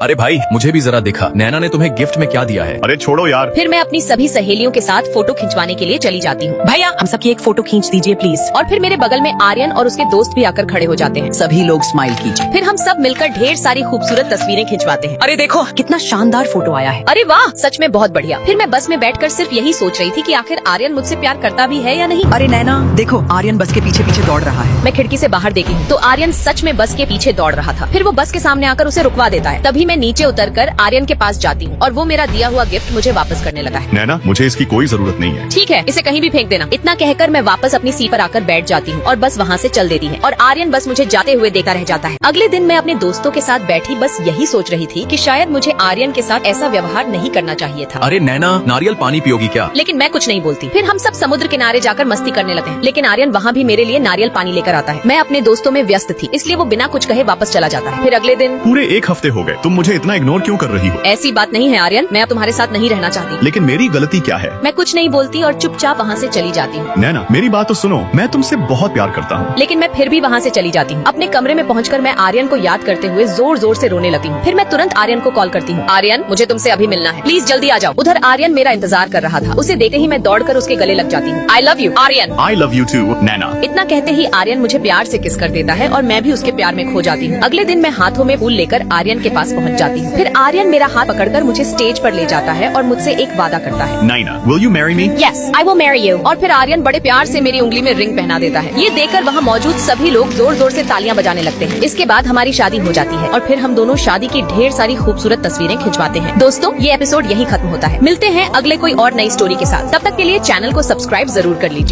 अरे भाई मुझे भी जरा दिखा, नैना ने तुम्हें गिफ्ट में क्या दिया है? अरे छोड़ो यार। फिर मैं अपनी सभी सहेलियों के साथ फोटो खिंचवाने के लिए चली जाती हूँ। भैया हम सबकी एक फोटो खींच दीजिए प्लीज। और फिर मेरे बगल में आर्यन और उसके दोस्त भी आकर खड़े हो जाते हैं। सभी लोग स्माइल कीजिए। फिर हम सब मिलकर ढेर सारी खूबसूरत तस्वीरें खिंचवाते हैं। अरे देखो कितना शानदार फोटो आया है। अरे वाह, सच में बहुत बढ़िया। फिर मैं बस में बैठकर सिर्फ यही सोच रही थी कि आखिर आर्यन मुझसे प्यार करता भी है या नहीं। अरे नैना देखो, आर्यन बस के पीछे पीछे दौड़ रहा है। मैं खिड़की से बाहर देखी तो आर्यन सच में बस के पीछे दौड़ रहा था। फिर वो बस के सामने आकर उसे रुकवा देता है। तभी मैं नीचे उतरकर आर्यन के पास जाती हूँ और वो मेरा दिया हुआ गिफ्ट मुझे वापस करने लगा है। नैना मुझे इसकी कोई जरूरत नहीं है। ठीक है, इसे कहीं भी फेंक देना। इतना कहकर मैं वापस अपनी सीट पर आकर बैठ जाती हूँ और बस वहाँ से चल देती है और आर्यन बस मुझे जाते हुए देखता रह जाता है। अगले दिन मैं अपने दोस्तों के साथ बैठी बस यही सोच रही थी कि शायद मुझे आर्यन के साथ ऐसा व्यवहार नहीं करना चाहिए था। अरे नैना, नारियल पानी पियोगी क्या? लेकिन मैं कुछ नहीं बोलती। फिर हम सब समुद्र किनारे जाकर मस्ती करने लगते हैं, लेकिन आर्यन वहाँ भी मेरे लिए नारियल पानी लेकर आता है। मैं अपने दोस्तों में व्यस्त थी, इसलिए वो बिना कुछ कहे वापस चला जाता है। फिर अगले दिन पूरे एक हफ्ते हो गए, तुम मुझे इतना इग्नोर क्यों कर रही हो? ऐसी बात नहीं है आर्यन, मैं अब तुम्हारे साथ नहीं रहना चाहती। लेकिन मेरी गलती क्या है? मैं कुछ नहीं बोलती और चुपचाप वहाँ से चली जाती हूँ। नैना मेरी बात तो सुनो, मैं तुमसे बहुत प्यार करता हूँ। लेकिन मैं फिर भी वहाँ से चली जाती हूँ। अपने कमरे में पहुँचकर मैं आर्यन को याद करते हुए जोर जोर से रोने लगती हूँ। फिर मैं तुरंत आर्यन को कॉल करती हूँ। आर्यन, मुझे तुमसे अभी मिलना है, प्लीज जल्दी आ जाओ। उधर आर्यन मेरा इंतजार कर रहा था। उसे देखते ही मैं दौड़कर उसके गले लग जाती हूँ। I love you Aryan. I love you too Naina. इतना कहते ही आर्यन मुझे प्यार से किस कर देता है और मैं भी उसके प्यार में खो जाती हूँ। अगले दिन मैं हाथों में फूल लेकर आर्यन के पास पहुँच जाती हूँ। फिर आर्यन मेरा हाथ पकड़कर मुझे स्टेज पर ले जाता है और मुझसे एक वादा करता है। नैना, will you marry me? Yes, I will marry you। और फिर आर्यन बड़े प्यार से मेरी उंगली में रिंग पहना देता है। ये देखकर वहाँ मौजूद सभी लोग जोर जोर से तालियां बजाने लगते हैं। इसके बाद हमारी शादी हो जाती है और फिर हम दोनों शादी की ढेर सारी खूबसूरत तस्वीरें खिंचवाते हैं। दोस्तों, ये एपिसोड यही खत्म होता है। मिलते हैं अगले कोई और नई स्टोरी के साथ। तब तक के लिए चैनल को सब्सक्राइब जरूर कर लीजिए।